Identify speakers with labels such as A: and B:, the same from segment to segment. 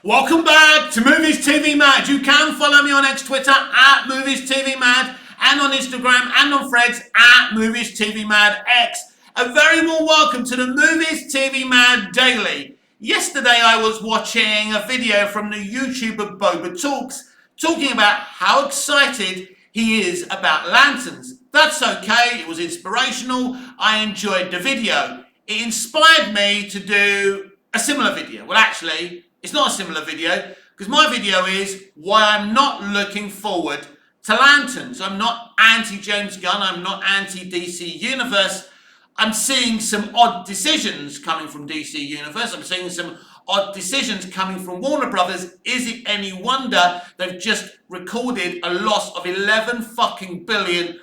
A: Welcome back to Movies TV Mad. You can follow me on X Twitter at Movies TV Mad and on Instagram and on Threads at Movies TV Mad X. A very warm welcome to the Movies TV Mad Daily. Yesterday I was watching a video from the YouTuber Boba Talks talking about how excited he is about lanterns. That's okay, it was inspirational, I enjoyed the video. It inspired me to do a similar video. Well, actually, it's not a similar video because my video is why I'm not looking forward to lanterns. I'm not anti-James Gunn, I'm not anti-DC Universe. I'm seeing some odd decisions coming from DC Universe. I'm seeing some odd decisions coming from Warner Brothers. Is it any wonder they've just recorded a loss of $11 billion?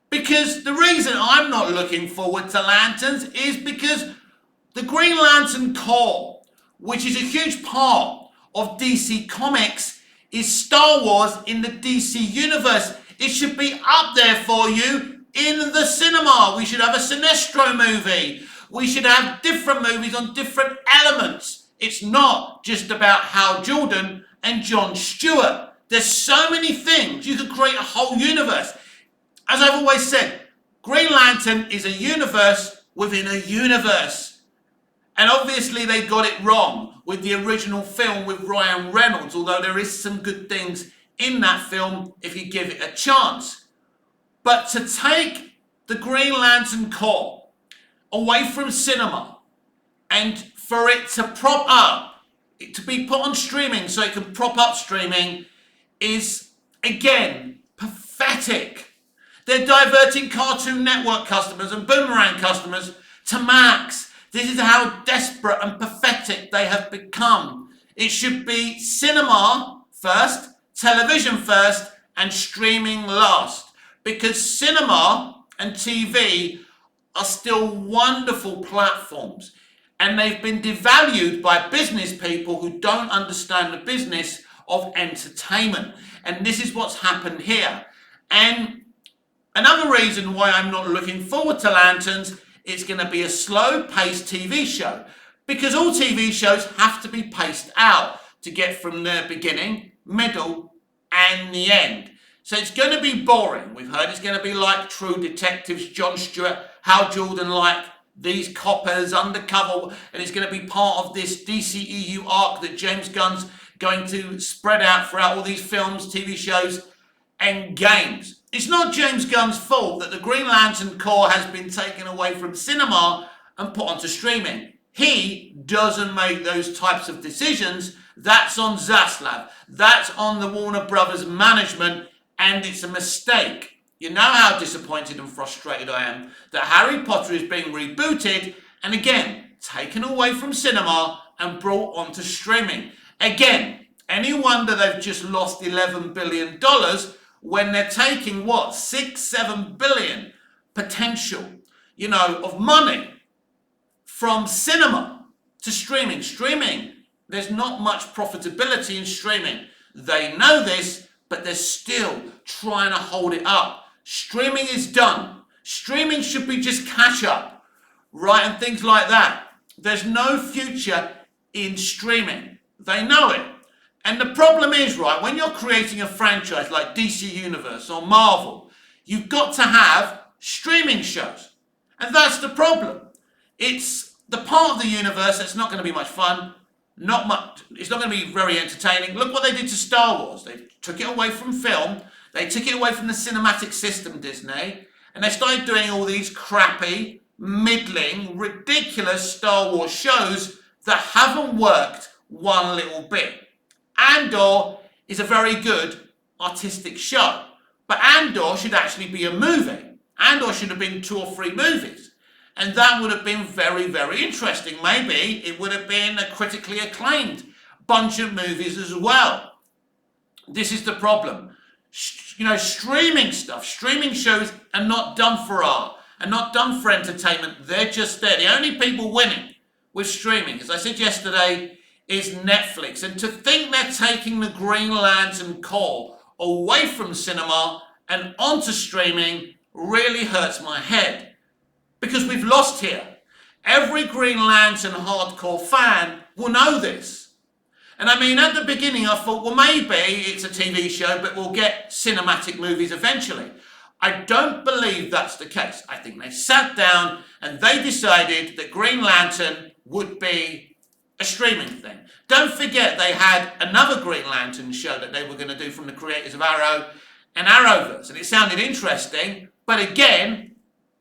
A: Because the reason I'm not looking forward to lanterns is because the Green Lantern Corps, which is a huge part of DC Comics, is Star Wars in the DC Universe. It should be up there for you in the cinema. We should have a Sinestro movie. We should have different movies on different elements. It's not just about Hal Jordan and John Stewart. There's so many things. You could create a whole universe. As I've always said, Green Lantern is a universe within a universe. And obviously they got it wrong with the original film with Ryan Reynolds, although there is some good things in that film if you give it a chance. But to take the Green Lantern Corps away from cinema and for it to prop up, to be put on streaming so it can prop up streaming is, again, pathetic. They're diverting Cartoon Network customers and Boomerang customers to Max. This is how desperate and pathetic they have become. It should be cinema first, television first, and streaming last. Because cinema and TV are still wonderful platforms. And they've been devalued by business people who don't understand the business of entertainment. And this is what's happened here. And another reason why I'm not looking forward to Lanterns, it's going to be a slow-paced TV show. Because all TV shows have to be paced out to get from the beginning, middle, and the end. So it's going to be boring. We've heard it's going to be like True Detectives, John Stewart, Hal Jordan, like these coppers, undercover, and it's going to be part of this DCEU arc that James Gunn's going to spread out throughout all these films, TV shows, and games. It's not James Gunn's fault that the Green Lantern Corps has been taken away from cinema and put onto streaming. He doesn't make those types of decisions. That's on Zaslav. That's on the Warner Brothers management, and it's a mistake. You know how disappointed and frustrated I am that Harry Potter is being rebooted and again taken away from cinema and brought onto streaming. Again, any wonder they've just lost $11 billion when they're taking, what, 6-7 billion potential, of money from cinema to streaming. Streaming, there's not much profitability in streaming. They know this, but they're still trying to hold it up. Streaming is done. Streaming should be just catch up, right? And things like that. There's no future in streaming. They know it. And the problem is, right, when you're creating a franchise like DC Universe or Marvel, you've got to have streaming shows. And that's the problem. It's the part of the universe that's not going to be much fun, not much. It's not going to be very entertaining. Look what they did to Star Wars. They took it away from film. They took it away from the cinematic system, Disney. And they started doing all these crappy, middling, ridiculous Star Wars shows that haven't worked one little bit. Andor is a very good artistic show, but Andor should actually be a movie. Andor should have been 2 or 3 movies, and that would have been very, very interesting. Maybe it would have been a critically acclaimed bunch of movies as well. This is the problem. Streaming stuff, streaming shows are not done for art, are not done for entertainment. They're just there. The only people winning with streaming, as I said yesterday, is Netflix. And to think they're taking the Green Lantern Corps away from cinema and onto streaming really hurts my head. Because we've lost here. Every Green Lantern hardcore fan will know this. And I mean, at the beginning, I thought, well, maybe it's a TV show, but we'll get cinematic movies eventually. I don't believe that's the case. I think they sat down and they decided that Green Lantern would be a streaming thing. Don't forget they had another Green Lantern show that they were going to do from the creators of Arrow and Arrowverse, and it sounded interesting, but again,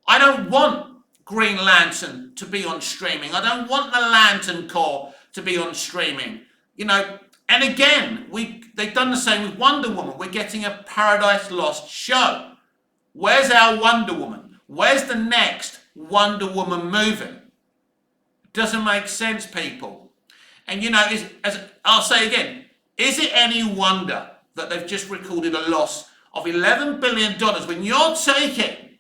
A: I don't want Green Lantern to be on streaming. I don't want the Lantern Corps to be on streaming. You know, and again, they've done the same with Wonder Woman. We're getting a Paradise Lost show. Where's our Wonder Woman? Where's the next Wonder Woman movie? Doesn't make sense, people. And you know, as I'll say again, is it any wonder that they've just recorded a loss of $11 billion when you're taking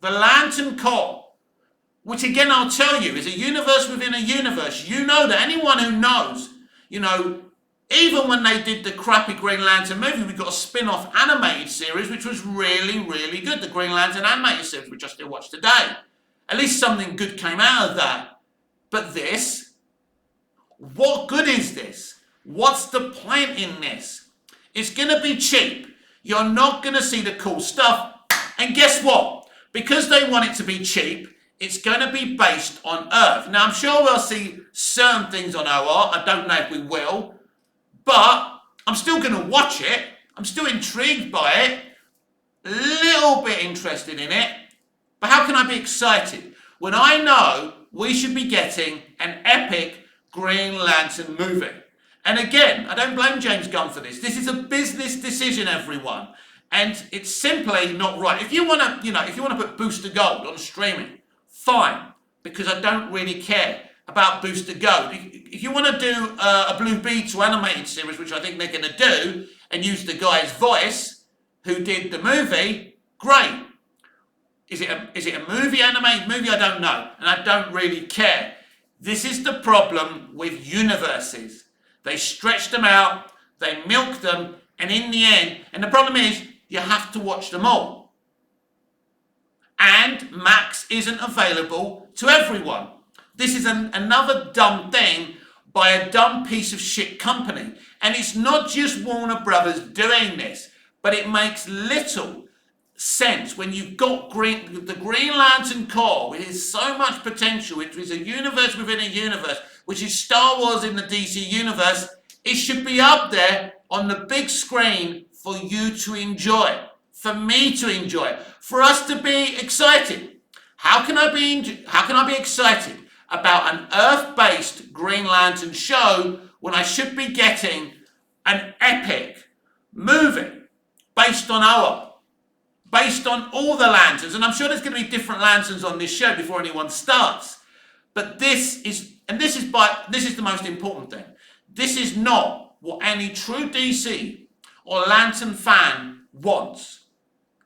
A: the Lantern Corps, which again I'll tell you is a universe within a universe. You know that anyone who knows, you know, even when they did the crappy Green Lantern movie, we got a spin-off animated series which was really, really good. The Green Lantern animated series, which I still watch today. At least something good came out of that. But this, what good is this? What's the point in this? It's going to be cheap. You're not going to see the cool stuff. And guess what? Because they want it to be cheap, it's going to be based on Earth. Now, I'm sure we'll see certain things on OR. I don't know if we will. But I'm still going to watch it. I'm still intrigued by it. A little bit interested in it. But how can I be excited when I know we should be getting an epic Green Lantern movie? And again, I don't blame James Gunn for this. This is a business decision, everyone. And it's simply not right. If you want to, if you want to put Booster Gold on streaming, fine. Because I don't really care about Booster Gold. If you want to do a Blue Beetle animated series, which I think they're going to do, and use the guy's voice who did the movie, great. Is it a movie, animated movie? I don't know. And I don't really care. This is the problem with universes. They stretch them out, they milk them, and in the end, and the problem is, you have to watch them all. And Max isn't available to everyone. This is another dumb thing by a dumb piece of shit company. And it's not just Warner Brothers doing this, but it makes little sense when you've got the Green Lantern Corps, which has so much potential, which is a universe within a universe, which is Star Wars in the DC universe. It should be up there on the big screen for you to enjoy, for me to enjoy, for us to be excited. How can I be excited about an Earth-based Green Lantern show when I should be getting an epic movie based on based on all the lanterns? And I'm sure there's going to be different lanterns on this show before anyone starts. But this is the most important thing. This is not what any true DC or Lantern fan wants.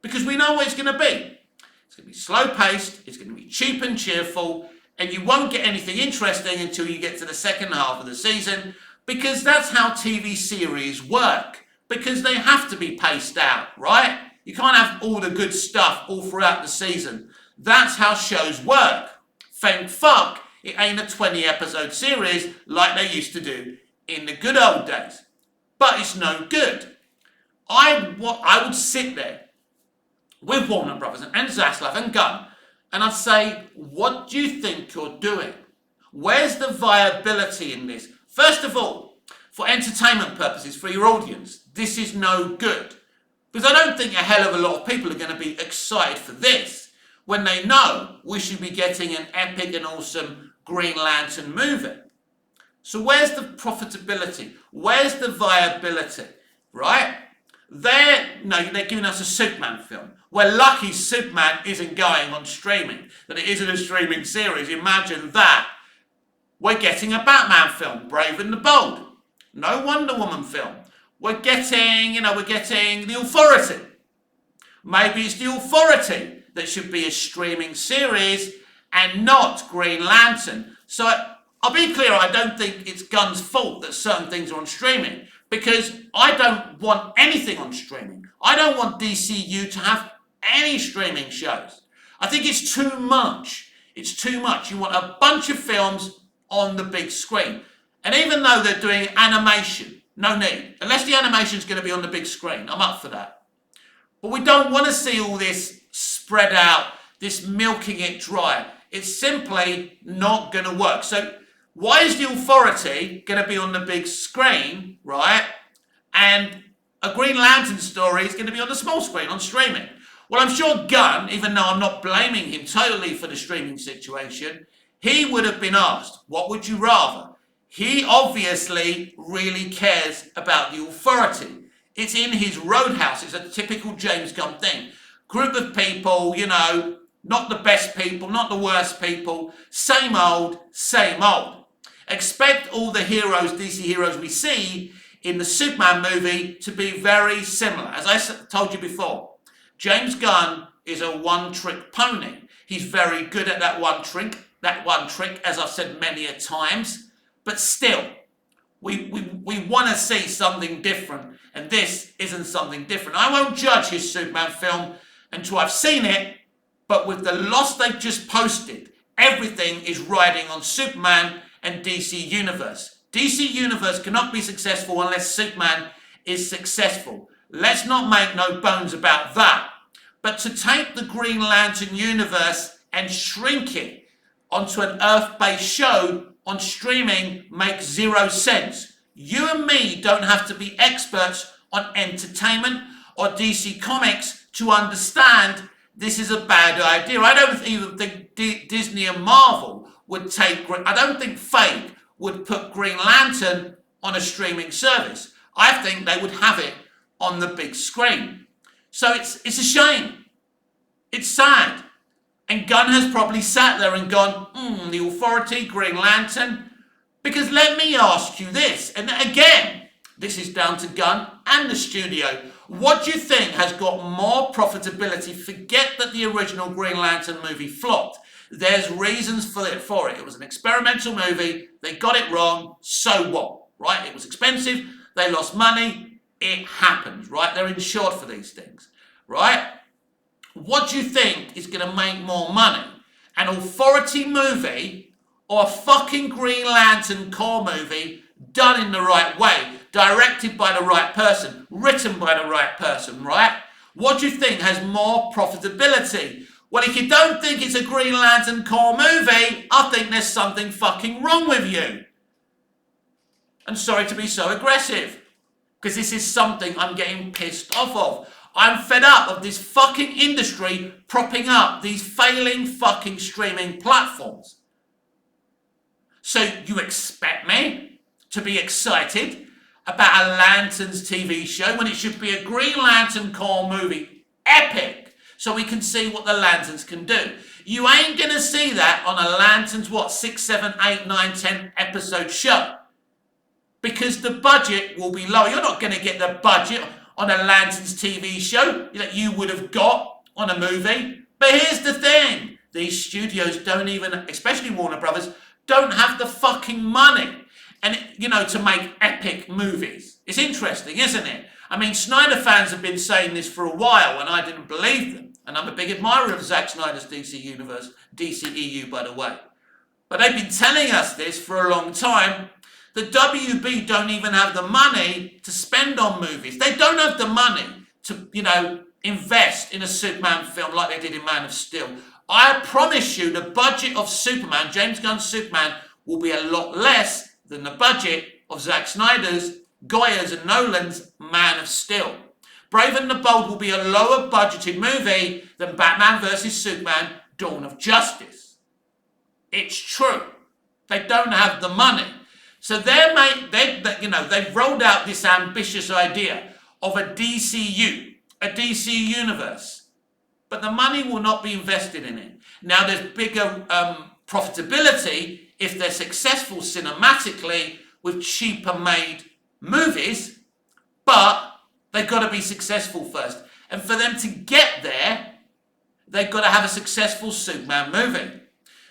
A: Because we know what it's going to be. It's going to be slow-paced, it's going to be cheap and cheerful, and you won't get anything interesting until you get to the second half of the season, because that's how TV series work. Because they have to be paced out, right? You can't have all the good stuff all throughout the season. That's how shows work. Thank fuck it ain't a 20-episode series like they used to do in the good old days. But it's no good. I would sit there with Warner Brothers and Zaslav and Gunn, and I'd say, what do you think you're doing? Where's the viability in this? First of all, for entertainment purposes, for your audience, this is no good. Because I don't think a hell of a lot of people are going to be excited for this when they know we should be getting an epic and awesome Green Lantern movie. So where's the profitability? Where's the viability? Right? They're giving us a Superman film. We're lucky Superman isn't going on streaming, that it isn't a streaming series. Imagine that. We're getting a Batman film, Brave and the Bold. No Wonder Woman film. We're getting The Authority. Maybe it's The Authority that should be a streaming series and not Green Lantern. So I'll be clear, I don't think it's Gunn's fault that certain things are on streaming, because I don't want anything on streaming. I don't want DCU to have any streaming shows. I think it's too much. It's too much. You want a bunch of films on the big screen. And even though they're doing animation, no need. Unless the animation's going to be on the big screen, I'm up for that. But we don't want to see all this spread out, this milking it dry. It's simply not going to work. So why is The Authority going to be on the big screen, right? And a Green Lantern story is going to be on the small screen, on streaming. Well, I'm sure Gunn, even though I'm not blaming him totally for the streaming situation, he would have been asked, what would you rather? He obviously really cares about The Authority. It's in his Roadhouse. It's a typical James Gunn thing. Group of people, you know, not the best people, not the worst people. Same old, same old. Expect all the heroes, DC heroes we see in the Superman movie to be very similar. As I told you before, James Gunn is a one-trick pony. He's very good at that one trick, as I've said many a times. But still, we want to see something different, and this isn't something different. I won't judge his Superman film until I've seen it, but with the loss they've just posted, everything is riding on Superman and DC Universe. DC Universe cannot be successful unless Superman is successful. Let's not make no bones about that. But to take the Green Lantern universe and shrink it onto an Earth-based show on streaming makes zero sense. You and me don't have to be experts on entertainment or DC Comics to understand this is a bad idea. I don't even think Disney and Marvel would I don't think Fake would put Green Lantern on a streaming service. I think they would have it on the big screen. So it's a shame. It's sad. And Gunn has probably sat there and gone, The Authority, Green Lantern. Because let me ask you this, and again, this is down to Gunn and the studio. What do you think has got more profitability? Forget that the original Green Lantern movie flopped. There's reasons for it. It was an experimental movie. They got it wrong. So what? Right? It was expensive. They lost money. It happens, right? They're insured for these things, right? What do you think is going to make more money? An Authority movie or a fucking Green Lantern core movie done in the right way, directed by the right person, written by the right person, right? What do you think has more profitability? Well, if you don't think it's a Green Lantern core movie, I think there's something fucking wrong with you. I'm sorry to be so aggressive, because this is something I'm getting pissed off of. I'm fed up of this fucking industry propping up these failing fucking streaming platforms. So you expect me to be excited about a Lanterns TV show when it should be a Green Lantern core movie? Epic! So we can see what the Lanterns can do. You ain't gonna see that on a Lanterns, 6, 7, 8, 9, 10 episode show. Because the budget will be low. You're not gonna get the budget on a Lanterns TV show that you would have got on a movie. But here's the thing. These studios don't even, especially Warner Brothers, don't have the fucking money and to make epic movies. It's interesting, isn't it? I mean, Snyder fans have been saying this for a while and I didn't believe them. And I'm a big admirer of Zack Snyder's DC Universe, DCEU by the way. But they've been telling us this for a long time. The WB don't even have the money to spend on movies. They don't have the money to, invest in a Superman film like they did in Man of Steel. I promise you the budget of Superman, James Gunn's Superman, will be a lot less than the budget of Zack Snyder's, Goya's and Nolan's Man of Steel. Brave and the Bold will be a lower budgeted movie than Batman vs Superman, Dawn of Justice. It's true. They don't have the money. So they've rolled out this ambitious idea of a DCU, a DC universe. But the money will not be invested in it. Now there's bigger profitability if they're successful cinematically with cheaper made movies, but they've got to be successful first. And for them to get there, they've got to have a successful Superman movie.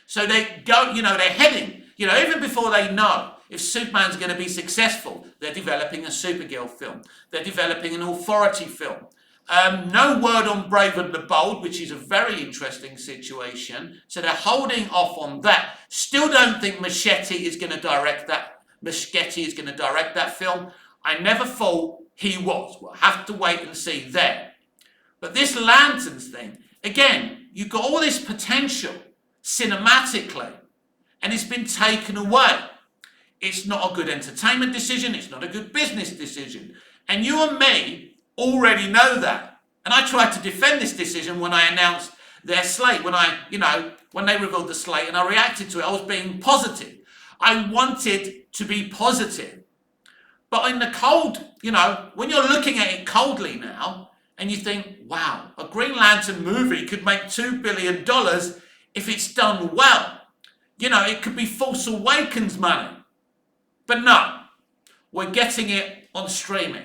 A: So they go, they're heading, even before they know if Superman's going to be successful, they're developing a Supergirl film. They're developing an Authority film. No word on Brave and the Bold, which is a very interesting situation. So they're holding off on that. Still don't think Machete is going to direct that Muschietti is going to direct that film. I never thought he was. We'll have to wait and see there. But this Lanterns thing, again, you've got all this potential cinematically, and it's been taken away. It's not a good entertainment decision. It's not a good business decision. And you and me already know that. And I tried to defend this decision when I announced their slate, when they revealed the slate, and I reacted to it. I was being positive. I wanted to be positive. But in the cold, when you're looking at it coldly now, and you think, wow, a Green Lantern movie could make $2 billion if it's done well. It could be Force Awakens money. But no, we're getting it on streaming.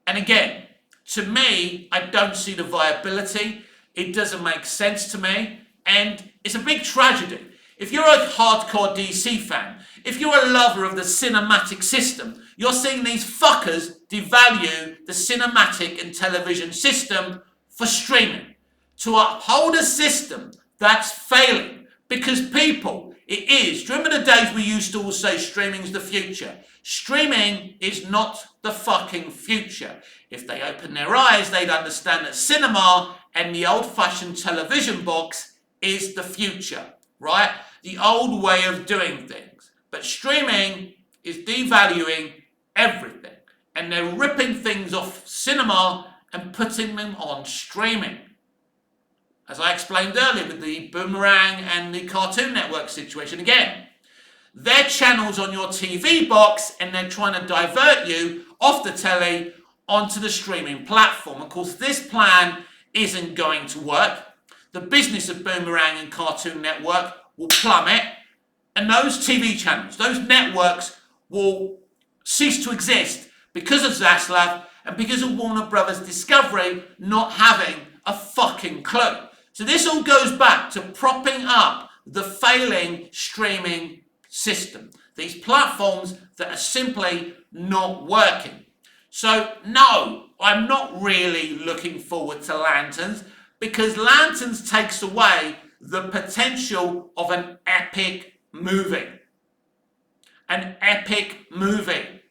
A: And again, to me, I don't see the viability. It doesn't make sense to me. And it's a big tragedy. If you're a hardcore DC fan, if you're a lover of the cinematic system, you're seeing these fuckers devalue the cinematic and television system for streaming to uphold a system that's failing because people, it is. Do you remember the days we used to all say streaming's the future? Streaming is not the fucking future. If they open their eyes, they'd understand that cinema and the old-fashioned television box is the future, right? The old way of doing things. But streaming is devaluing everything. And they're ripping things off cinema and putting them on streaming. As I explained earlier with the Boomerang and the Cartoon Network situation again. They're channels on your TV box and they're trying to divert you off the telly onto the streaming platform. Of course, this plan isn't going to work. The business of Boomerang and Cartoon Network will plummet, and those TV channels, those networks will cease to exist because of Zaslav and because of Warner Brothers Discovery not having a fucking clue. So this all goes back to propping up the failing streaming system. These platforms that are simply not working. So no, I'm not really looking forward to Lanterns because Lanterns takes away the potential of an epic movie. An epic movie.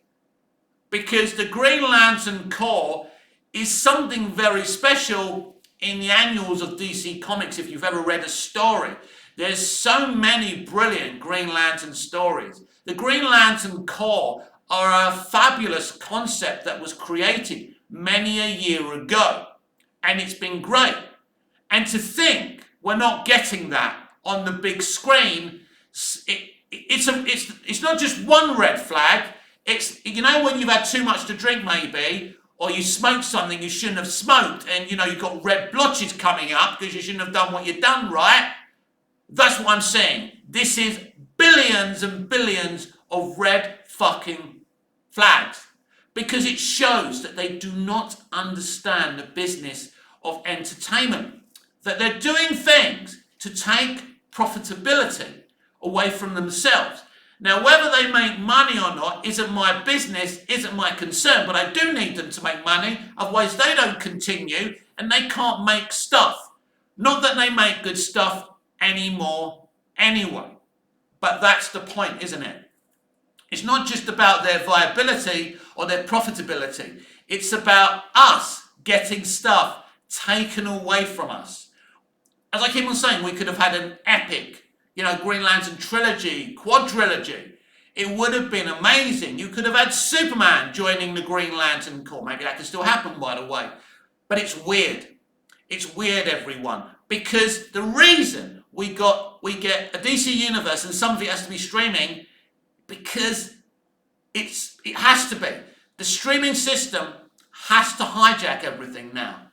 A: Because the Green Lantern Corps is something very special in the annuals of DC Comics if you've ever read a story. There's so many brilliant Green Lantern stories. The Green Lantern Corps are a fabulous concept that was created many a year ago. And it's been great. And to think we're not getting that on the big screen, it's not just one red flag. It's, when you've had too much to drink maybe, or you smoked something you shouldn't have smoked, and you've got red blotches coming up because you shouldn't have done what you've done, right? That's what I'm saying. This is billions and billions of red fucking flags because it shows that they do not understand the business of entertainment, that they're doing things to take profitability away from themselves. Now, whether they make money or not isn't my business, isn't my concern, but I do need them to make money, otherwise they don't continue and they can't make stuff. Not that they make good stuff anymore anyway, but that's the point, isn't it? It's not just about their viability or their profitability. It's about us getting stuff taken away from us. As I keep on saying, we could have had an epic, Green Lantern trilogy, quadrilogy. It would have been amazing. You could have had Superman joining the Green Lantern Corps. Maybe that could still happen, by the way. But it's weird. It's weird, everyone. Because the reason we get a DC universe and some of it has to be streaming, because it has to be. The streaming system has to hijack everything now.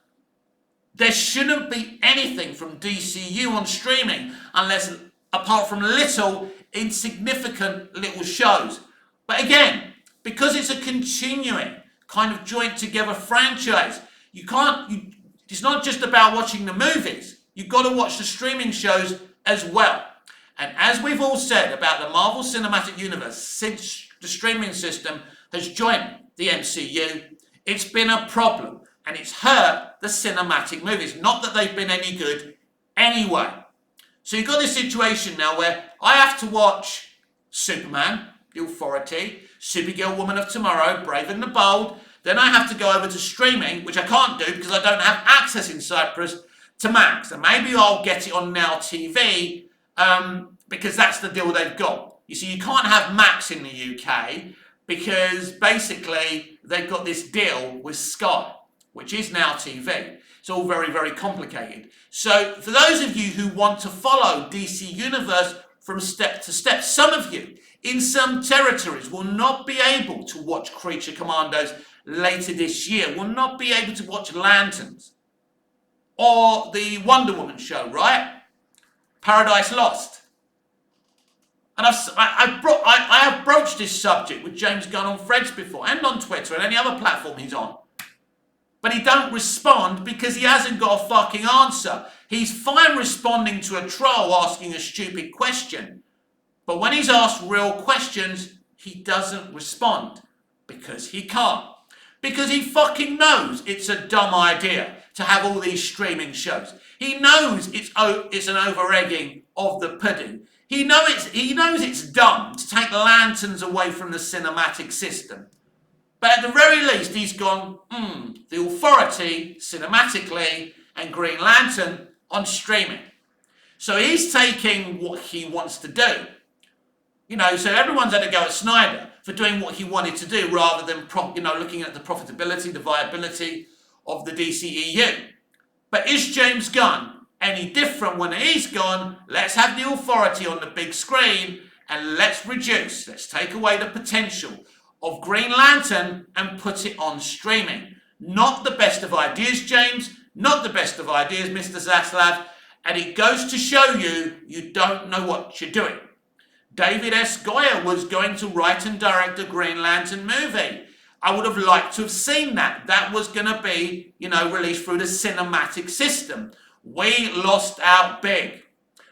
A: There shouldn't be anything from DCU on streaming unless, apart from little, insignificant little shows. But again, because it's a continuing kind of joint together franchise, it's not just about watching the movies. You've got to watch the streaming shows as well. And as we've all said about the Marvel Cinematic Universe, since the streaming system has joined the MCU, it's been a problem. And it's hurt the cinematic movies. Not that they've been any good anyway. So you've got this situation now where I have to watch Superman, The Authority, Supergirl, Woman of Tomorrow, Brave and the Bold. Then I have to go over to streaming, which I can't do because I don't have access in Cyprus to Max. And maybe I'll get it on Now TV because that's the deal they've got. You see, you can't have Max in the UK because basically they've got this deal with Sky, which is Now TV. It's all very, very complicated. So for those of you who want to follow DC Universe from step to step, some of you in some territories will not be able to watch Creature Commandos later this year, will not be able to watch Lanterns or the Wonder Woman show, right? Paradise Lost. And I have broached this subject with James Gunn on Threads before and on Twitter and any other platform he's on. But he don't respond because he hasn't got a fucking answer. He's fine responding to a troll asking a stupid question. But when he's asked real questions, he doesn't respond. Because he can't. Because he fucking knows it's a dumb idea to have all these streaming shows. He knows it's an over-egging of the pudding. He knows it's dumb to take Lanterns away from the cinematic system. But at the very least, he's gone, The Authority, cinematically, and Green Lantern on streaming. So he's taking what he wants to do. You know, so everyone's had to go at Snyder for doing what he wanted to do rather than, looking at the profitability, the viability of the DCEU. But is James Gunn any different when he's gone, let's have the Authority on the big screen and let's take away the potential of Green Lantern and put it on streaming. Not the best of ideas, James. Not the best of ideas, Mr. Zaslav. And it goes to show you don't know what you're doing. David S. Goyer was going to write and direct a Green Lantern movie. I would have liked to have seen that. That was going to be, released through the cinematic system. We lost out big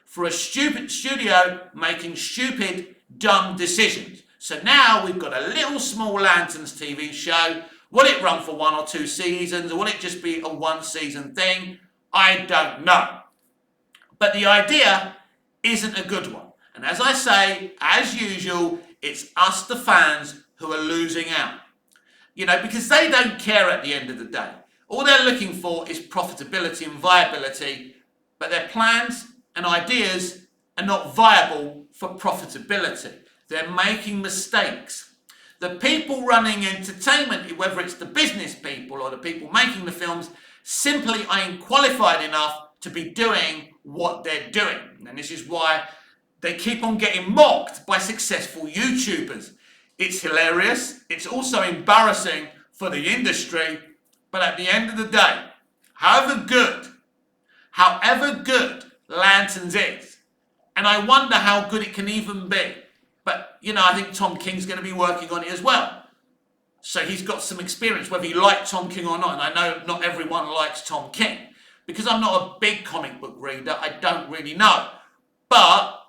A: for a stupid studio making stupid, dumb decisions. So now we've got a little small Lanterns TV show. Will it run for 1 or 2 seasons, or will it just be a 1-season thing? I don't know. But the idea isn't a good one. And as I say, as usual, it's us, the fans, who are losing out. Because they don't care at the end of the day. All they're looking for is profitability and viability, but their plans and ideas are not viable for profitability. They're making mistakes. The people running entertainment, whether it's the business people or the people making the films, simply ain't qualified enough to be doing what they're doing. And this is why they keep on getting mocked by successful YouTubers. It's hilarious. It's also embarrassing for the industry. But at the end of the day, however good Lanterns is, and I wonder how good it can even be. But, I think Tom King's going to be working on it as well. So he's got some experience, whether you like Tom King or not. And I know not everyone likes Tom King. Because I'm not a big comic book reader, I don't really know. But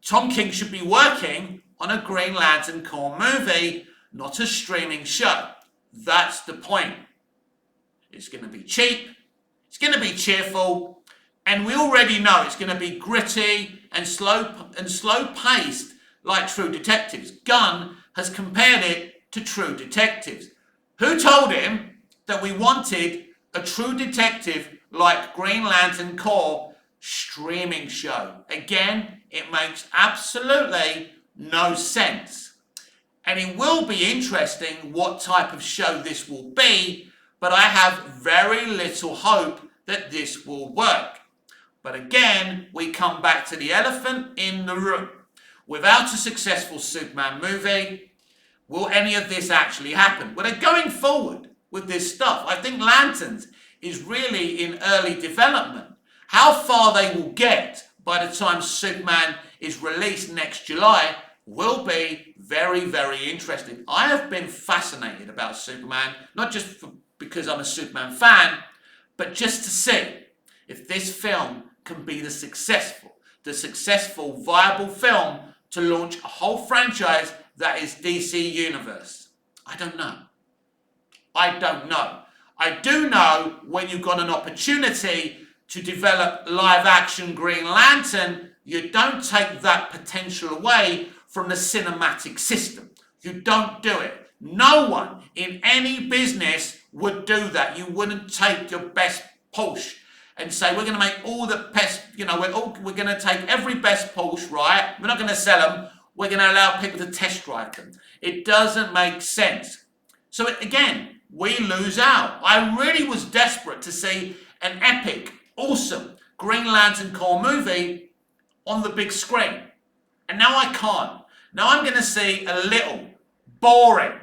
A: Tom King should be working on a Green Lantern core movie, not a streaming show. That's the point. It's going to be cheap. It's going to be cheerful. And we already know it's going to be gritty and slow-paced like True Detectives. Gunn has compared it to True Detectives. Who told him that we wanted a True Detective like Green Lantern Corps streaming show? Again, it makes absolutely no sense. And it will be interesting what type of show this will be, but I have very little hope that this will work. But again, we come back to the elephant in the room. Without a successful Superman movie, will any of this actually happen? Well, they're going forward with this stuff. I think Lanterns is really in early development. How far they will get by the time Superman is released next July will be very, very interesting. I have been fascinated about Superman, not just because I'm a Superman fan, but just to see if this film can be the successful, viable film to launch a whole franchise that is DC Universe. I don't know. I do know when you've got an opportunity to develop live action Green Lantern, you don't take that potential away from the cinematic system. You don't do it. No one in any business would do that. You wouldn't take your best Porsche and say, we're going to make all the best, we're going to take every best Porsche, right? We're not going to sell them. We're going to allow people to test drive them. It doesn't make sense. So again, we lose out. I really was desperate to see an epic, awesome Green Lantern Corps movie on the big screen. And now I can't. Now I'm going to see a little boring,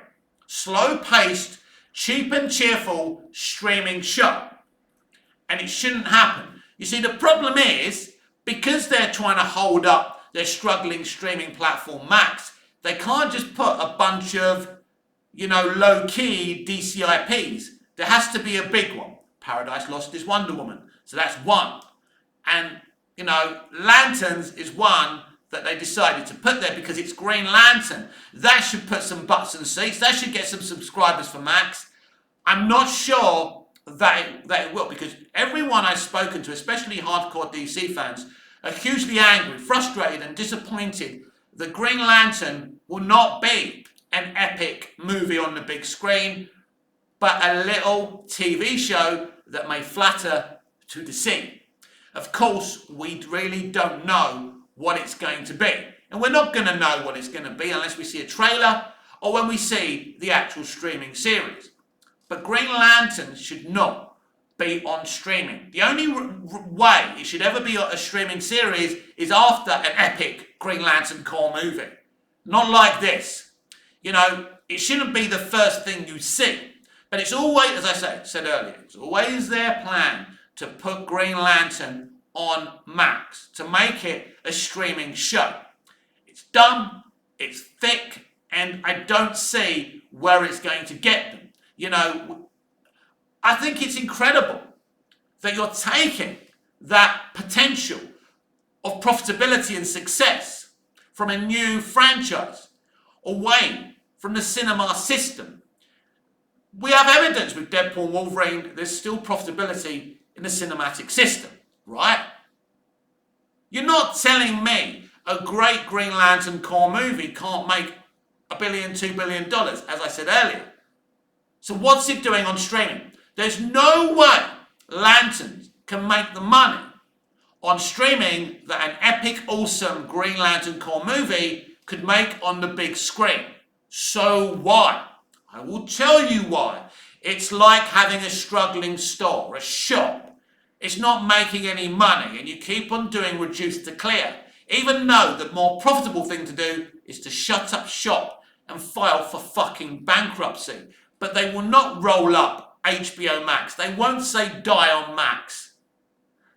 A: slow-paced, cheap and cheerful streaming show. And it shouldn't happen. You see, the problem is, because they're trying to hold up their struggling streaming platform Max, they can't just put a bunch of, low-key DCIPs. There has to be a big one. Paradise Lost is Wonder Woman. So that's one. And, Lanterns is one that they decided to put there because it's Green Lantern. That should put some butts in seats. That should get some subscribers for Max. I'm not sure that it will, because everyone I've spoken to, especially hardcore DC fans, are hugely angry, frustrated and disappointed that Green Lantern will not be an epic movie on the big screen, but a little TV show that may flatter to deceive. Of course, we really don't know what it's going to be. And we're not going to know what it's going to be unless we see a trailer or when we see the actual streaming series. But Green Lantern should not be on streaming. The only way it should ever be a streaming series is after an epic Green Lantern Corps movie. Not like this. It shouldn't be the first thing you see. But it's always, as I said earlier, it's always their plan to put Green Lantern on Max, to make it a streaming show. It's dumb, it's thick, and I don't see where it's going to get them. I think it's incredible that you're taking that potential of profitability and success from a new franchise away from the cinema system. We have evidence with Deadpool and Wolverine, there's still profitability in the cinematic system, right? You're not telling me a great Green Lantern Corps movie can't make $1 billion, $2 billion, as I said earlier. So what's it doing on streaming? There's no way Lanterns can make the money on streaming that an epic, awesome Green Lantern Corps movie could make on the big screen. So why? I will tell you why. It's like having a struggling store, a shop. It's not making any money and you keep on doing reduce to clear, even though the more profitable thing to do is to shut up shop and file for fucking bankruptcy. But they will not roll up HBO Max. They won't say die on Max.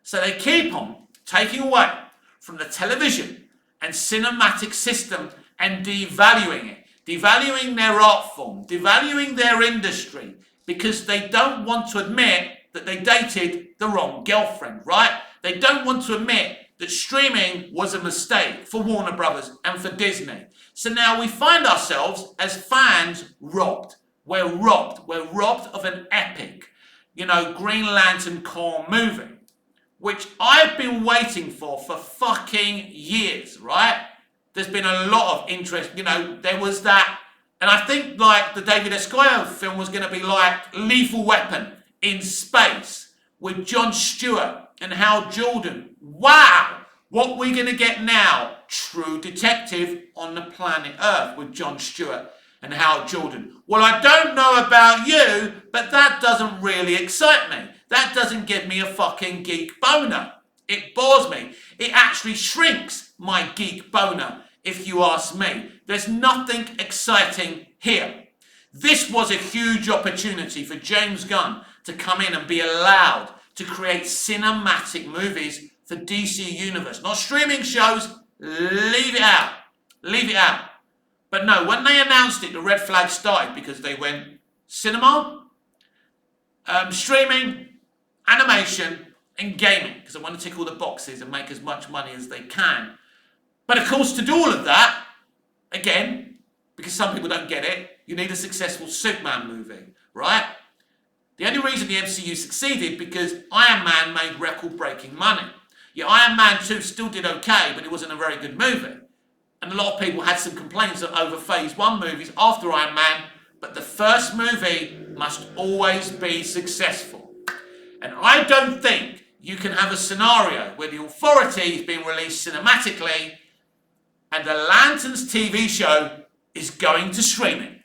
A: So they keep on taking away from the television and cinematic system and devaluing it. Devaluing their art form, devaluing their industry, because they don't want to admit that they dated the wrong girlfriend, right? They don't want to admit that streaming was a mistake for Warner Brothers and for Disney. So now we find ourselves as fans robbed. We're robbed. We're robbed of an epic, Green Lantern Corps movie, which I've been waiting for fucking years, right? There's been a lot of interest, there was that, and I think like the David Esquire film was going to be like Lethal Weapon in space with Jon Stewart and Hal Jordan. Wow, what we're going to get now? True Detective on the planet Earth with Jon Stewart and Hal Jordan. Well, I don't know about you, but that doesn't really excite me. That doesn't give me a fucking geek boner. It bores me. It actually shrinks my geek boner, if you ask me. There's nothing exciting here. This was a huge opportunity for James Gunn to come in and be allowed to create cinematic movies for DC Universe. Not streaming shows, leave it out. Leave it out. But no, when they announced it, the red flag started because they went cinema, streaming, animation, and gaming, because they want to tick all the boxes and make as much money as they can. But of course, to do all of that, again, because some people don't get it, you need a successful Superman movie, right? The only reason the MCU succeeded because Iron Man made record-breaking money. Yeah, Iron Man 2 still did okay, but it wasn't a very good movie. and a lot of people had some complaints over Phase 1 movies after Iron Man, but the first movie must always be successful. And I don't think you can have a scenario where The Authority is being released cinematically and the Lanterns TV show is going to streaming.